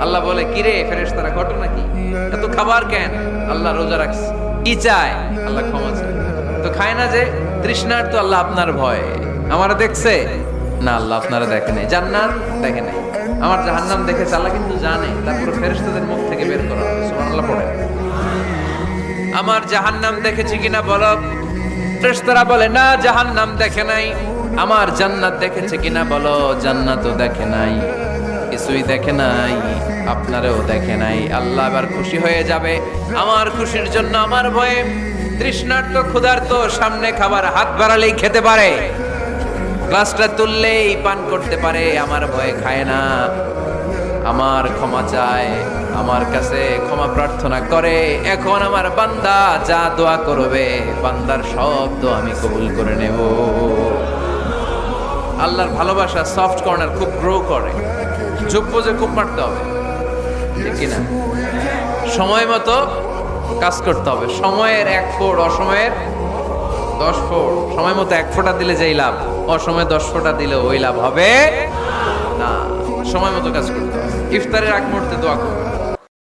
আল্লাহ বলে, কিরে ফেরেশতারা, ঘটনা কি? এত খাবার কেন? আল্লাহ রোজা রাখছে। কি চায়? আল্লাহ ক্ষমা চায়। তো খায় না যে তৃষ্ণার, তো আল্লাহ আপনার ভয়। আমারে দেখছে না, আল্লাহ আপনারা দেখে নাই। জান্নাত দেখে নাই, আমার জাহান্নাম দেখেছে আল্লাহ কিন্তু জানে। তারপরে ফেরেশতাদের মুখ থেকে বের করা হবে। সুবহানাল্লাহ পড়ে। আমার জাহান্নাম দেখেছি কিনা বলো। ফেরেশতারা বলে, না জাহান্নাম দেখে নাই। আমার জান্নাত দেখেছে কিনা বলো। জান্নাতও দেখে নাই, কিছুই দেখে নাই, আপনারেও দেখে নাই। আল্লাহ এবার খুশি হয়ে যাবে। আমার খুশির জন্য আমার ভয়ে তৃষ্ণার্ত ক্ষুধার্ত সামনে খাবার হাত বাড়ালেই খেতে পারে, গ্লাসটা তুললেই পান করতে পারে, আমার ভয়ে খায় না। আমার ক্ষমা চায়, আমার কাছে ক্ষমা প্রার্থনা করে। এখন আমার বান্দা যা দোয়া করবে, বান্দার সব দোয়া আমি কবুল করে নেব। আল্লাহর ভালোবাসা সফট কর্নার খুব গ্রো করে। যোগ্য যে খুব মারতে হবে, ঠিক কিনা? সময় মতো কাজ করতে হবে। সময়ের 1 ফোঁট, অসময়ের 10 ফোঁট। সময় মতো 1 ফোঁটা দিলে যেই লাভ, অসময়ে 10 ফোঁটা দিলে ওই লাভ হবে না। সময় মতো কাজ করতে হবে। ইফতারের আগ মুহূর্তে দোয়া করবে।